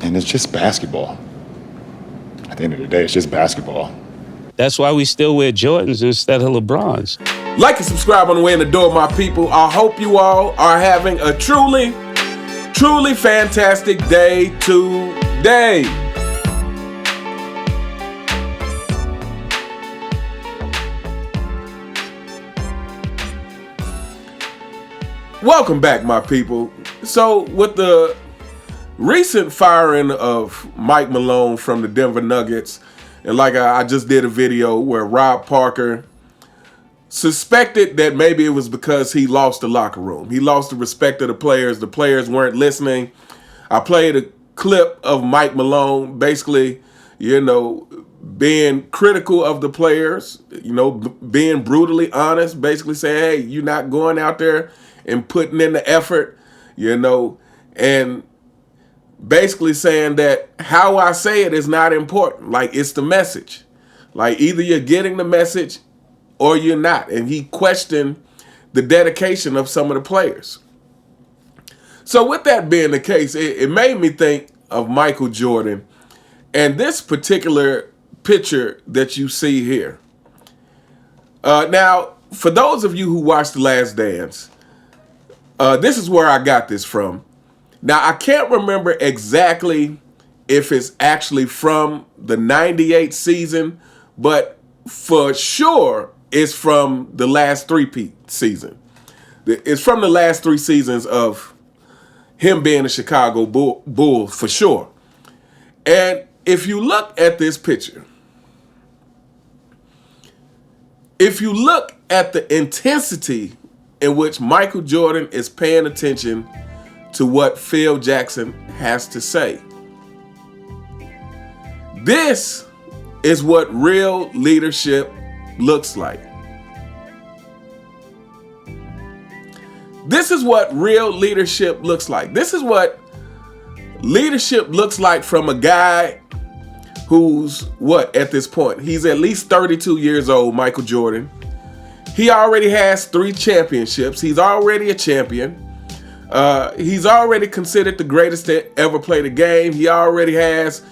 And it's just basketball. At the end of the day, it's just basketball. That's why we still wear Jordans instead of LeBrons. Like and subscribe on the way in the door, my people. I hope you all are having a truly, truly fantastic day today. Welcome back, my people. So, with the recent firing of Mike Malone from the Denver Nuggets, and like I just did a video where Rob Parker suspected that maybe it was because he lost the locker room. He lost the respect of the players. The players weren't listening. I played a clip of Mike Malone basically, being critical of the players, being brutally honest, basically saying, hey, you're not going out there and putting in the effort, and basically saying that how I say it is not important. Like, it's the message. Like, either you're getting the message or you're not. And he questioned the dedication of some of the players. So with that being the case, it made me think of Michael Jordan and this particular picture that you see here. Now, for those of you who watched The Last Dance, this is where I got this from. Now, I can't remember exactly if it's actually from the 98 season, but for sure it's from the last three-peat season. It's from the last three seasons of him being a Chicago Bull for sure. And if you look at this picture, if you look at the intensity in which Michael Jordan is paying attention to what Phil Jackson has to say, this is what real leadership looks like. This is what real leadership looks like. This is what leadership looks like from a guy who's, at this point? He's at least 32 years old, Michael Jordan. He already has 3 championships. He's already a champion. He's already considered the greatest to ever play the game. He already has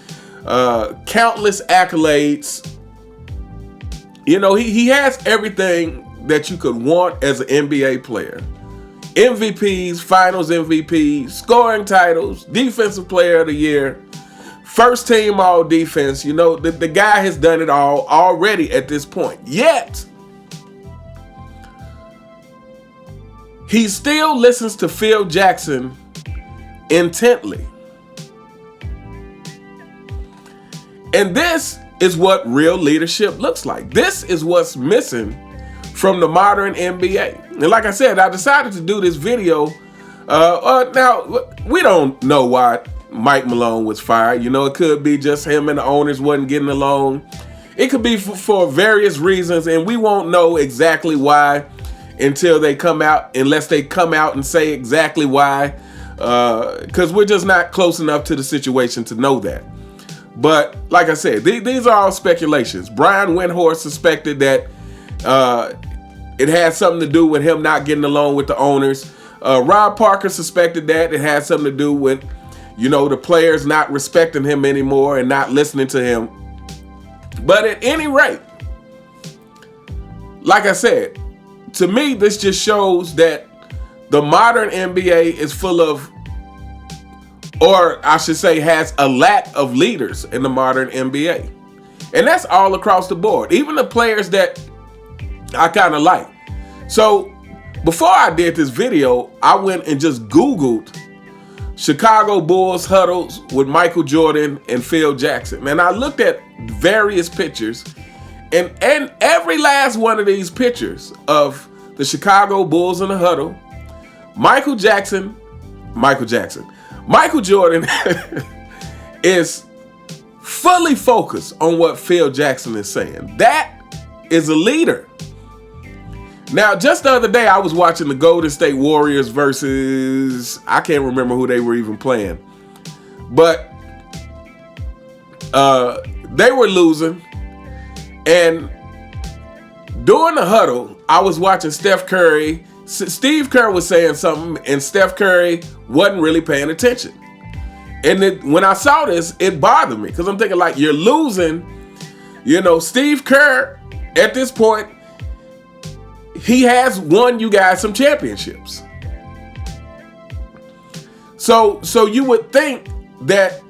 countless accolades. He has everything that you could want as an NBA player. MVPs, finals MVP, scoring titles, defensive player of the year, first team all defense. The guy has done it all already at this point. Yet, he still listens to Phil Jackson intently. And this is what real leadership looks like. This is what's missing from the modern NBA. And like I said, I decided to do this video. Now, we don't know why Mike Malone was fired. It could be just him and the owners wasn't getting along. It could be for various reasons, and we won't know exactly why until they come out, unless they come out and say exactly why, because we're just not close enough to the situation to know that. But like I said, these are all speculations. Brian Windhorst suspected that it had something to do with him not getting along with the owners. Rob Parker suspected that it had something to do with, the players not respecting him anymore and not listening to him. But at any rate, like I said, to me, this just shows that the modern NBA is full of, or I should say, has a lack of leaders in the modern NBA. And that's all across the board. Even the players that I kind of like. So before I did this video, I went and just Googled Chicago Bulls huddles with Michael Jordan and Phil Jackson. And I looked at various pictures, and every last one of these pictures of the Chicago Bulls in the huddle, Michael Jordan is fully focused on what Phil Jackson is saying. That is a leader. Now, just the other day, I was watching the Golden State Warriors versus, I can't remember who they were even playing. But they were losing. And during the huddle, I was watching Steph Curry. Steve Kerr was saying something, and Steph Curry wasn't really paying attention. And when I saw this, it bothered me because I'm thinking like, you're losing. Steve Kerr at this point, he has won you guys some championships. So you would think that,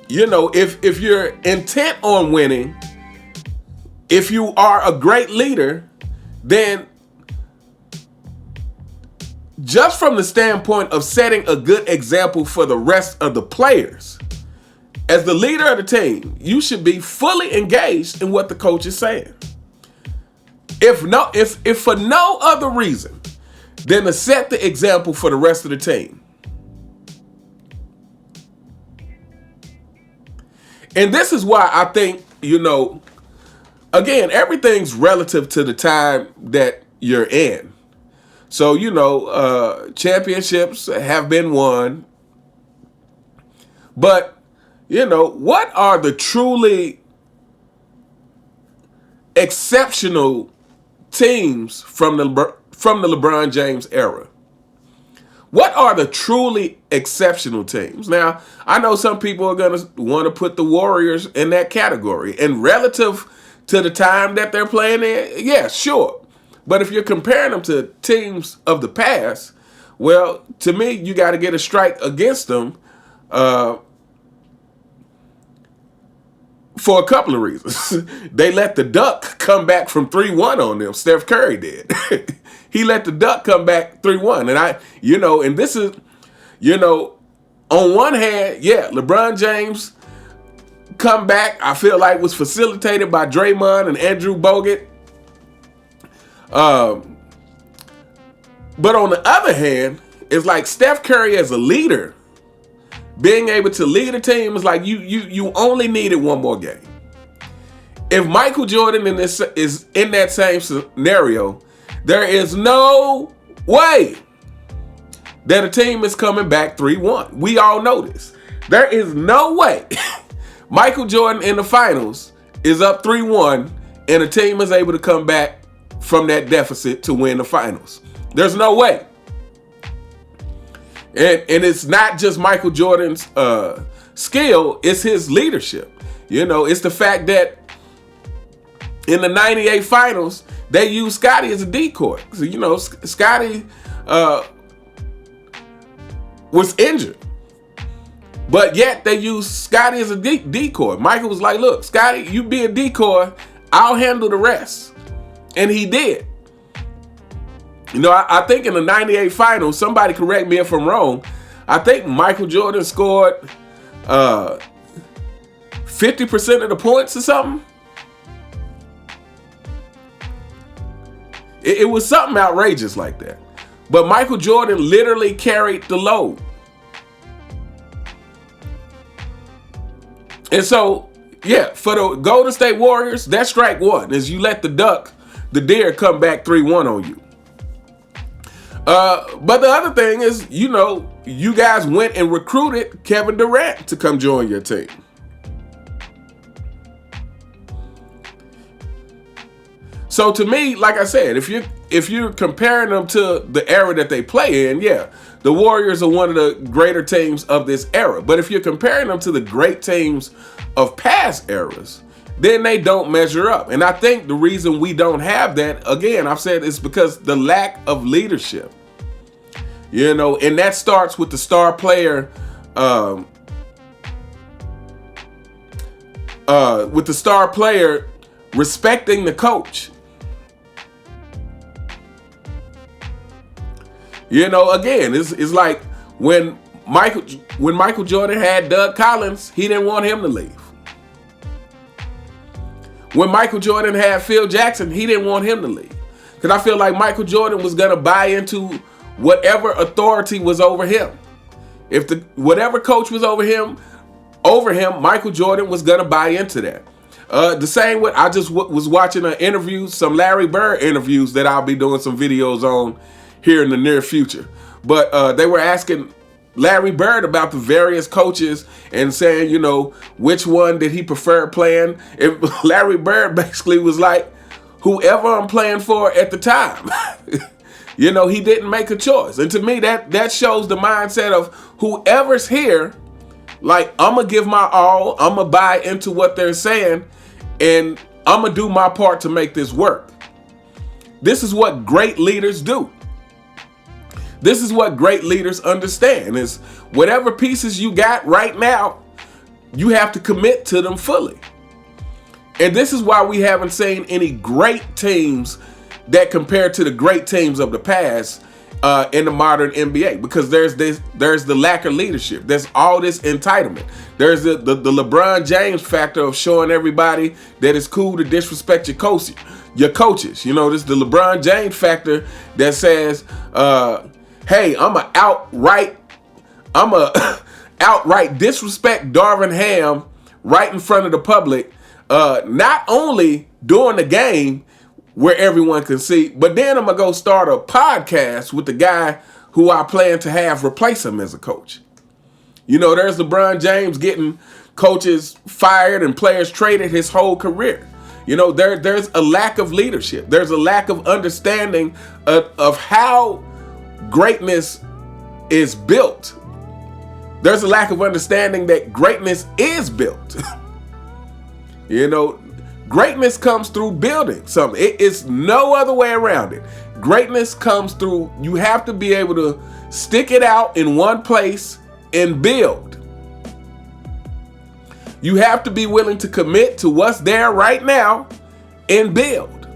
if you're intent on winning, if you are a great leader, then just from the standpoint of setting a good example for the rest of the players, as the leader of the team, you should be fully engaged in what the coach is saying. If for no other reason than to set the example for the rest of the team. And this is why I think, again, everything's relative to the time that you're in. So, championships have been won. But, what are the truly exceptional teams from the LeBron James era? What are the truly exceptional teams? Now, I know some people are going to want to put the Warriors in that category. And relative to the time that they're playing in, yeah, sure. But if you're comparing them to teams of the past, well, to me, you got to get a strike against them for a couple of reasons. They let the Duck come back from 3-1 on them. Steph Curry did. He let the Duck come back 3-1. And and this is, on one hand, yeah, LeBron James comeback, I feel like was facilitated by Draymond and Andrew Bogut. But on the other hand, it's like Steph Curry as a leader, being able to lead a team is like you only needed one more game. If Michael Jordan is in that same scenario, there is no way that a team is coming back 3-1. We all know this. There is no way Michael Jordan in the finals is up 3-1 and a team is able to come back from that deficit to win the finals. There's no way. And it's not just Michael Jordan's skill, it's his leadership. It's the fact that in the 98 finals, they used Scottie as a decoy. So, Scottie was injured. But yet they used Scottie as a decoy. Michael was like, look, Scottie, you be a decoy, I'll handle the rest. And he did. I think in the 98 finals, somebody correct me if I'm wrong, I think Michael Jordan scored 50% of the points or something. It was something outrageous like that. But Michael Jordan literally carried the load. And so, yeah, for the Golden State Warriors, that's strike one, is you let the deer come back 3-1 on you. But the other thing is, you guys went and recruited Kevin Durant to come join your team. So to me, like I said, if you're comparing them to the era that they play in, yeah, the Warriors are one of the greater teams of this era. But if you're comparing them to the great teams of past eras, then they don't measure up. And I think the reason we don't have that, again, I've said, is because the lack of leadership. And that starts with the star player, respecting the coach. Again, it's like when Michael Jordan had Doug Collins, he didn't want him to leave. When Michael Jordan had Phil Jackson, he didn't want him to leave. Because I feel like Michael Jordan was going to buy into whatever authority was over him. If whatever coach was over him, Michael Jordan was going to buy into that. The same way, I just was watching an interview, some Larry Bird interviews that I'll be doing some videos on here in the near future. But they were asking Larry Bird about the various coaches and saying, which one did he prefer playing? If Larry Bird basically was like, whoever I'm playing for at the time. You know, he didn't make a choice. And to me, that shows the mindset of whoever's here, like, I'm going to give my all. I'm going to buy into what they're saying. And I'm going to do my part to make this work. This is what great leaders do. This is what great leaders understand is whatever pieces you got right now, you have to commit to them fully. And this is why we haven't seen any great teams that compare to the great teams of the past in the modern NBA, because there's the lack of leadership. There's all this entitlement. There's the LeBron James factor of showing everybody that it's cool to disrespect your coaches. You know, this is the LeBron James factor that says, hey, I'm a outright disrespect Darvin Ham right in front of the public, not only during the game where everyone can see, but then I'm going to go start a podcast with the guy who I plan to have replace him as a coach. You know, there's LeBron James getting coaches fired and players traded his whole career. You know, there's a lack of leadership. There's a lack of understanding of how greatness is built. There's a lack of understanding that greatness is built. You know, greatness comes through building something. It's no other way around it. Greatness comes through, you have to be able to stick it out in one place and build. You have to be willing to commit to what's there right now and build.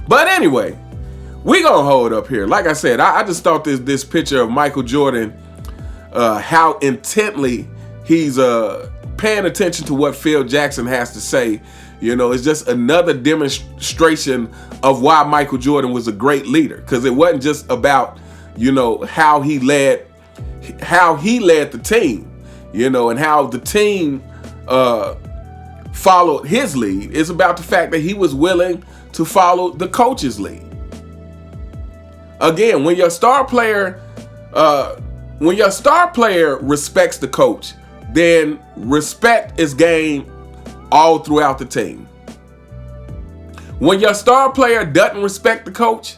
But anyway, we gonna hold up here. Like I said, I just thought this picture of Michael Jordan, how intently he's paying attention to what Phil Jackson has to say. You know, it's just another demonstration of why Michael Jordan was a great leader, because it wasn't just about, you know, how he led the team, you know, and how the team followed his lead. It's about the fact that he was willing to follow the coach's lead. Again, when your star player respects the coach, then respect is gained all throughout the team. When your star player doesn't respect the coach,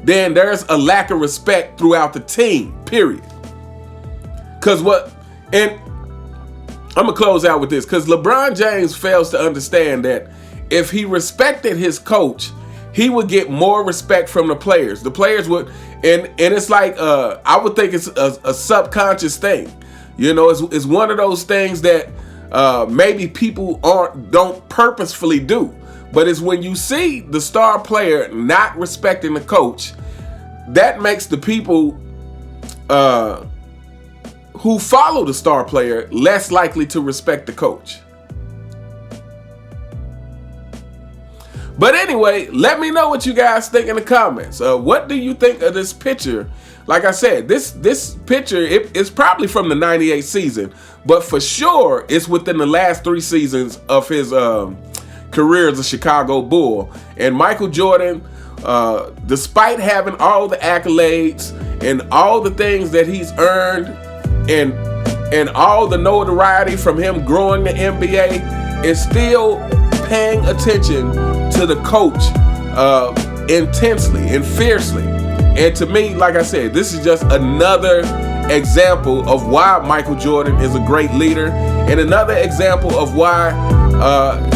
then there's a lack of respect throughout the team, period. And I'm gonna close out with this, because LeBron James fails to understand that if he respected his coach, he would get more respect from the players. The players would, and it's like, I would think it's a subconscious thing. You know, it's one of those things that maybe people don't purposefully do. But it's when you see the star player not respecting the coach, that makes the people who follow the star player less likely to respect the coach. But anyway, let me know what you guys think in the comments. What do you think of this picture? Like I said, this picture, it's probably from the 98 season, but for sure it's within the last 3 seasons of his career as a Chicago Bull. And Michael Jordan, despite having all the accolades and all the things that he's earned and all the notoriety from him growing the NBA, is still paying attention to the coach intensely and fiercely. And to me, like I said, this is just another example of why Michael Jordan is a great leader, and another example of why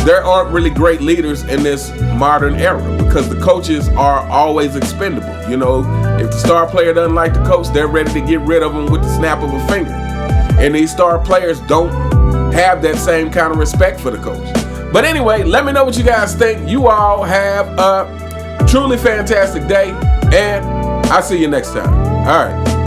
there aren't really great leaders in this modern era, because the coaches are always expendable. You know, if the star player doesn't like the coach, they're ready to get rid of him with the snap of a finger. And these star players don't have that same kind of respect for the coach. But anyway, let me know what you guys think. You all have a truly fantastic day, and I'll see you next time. All right.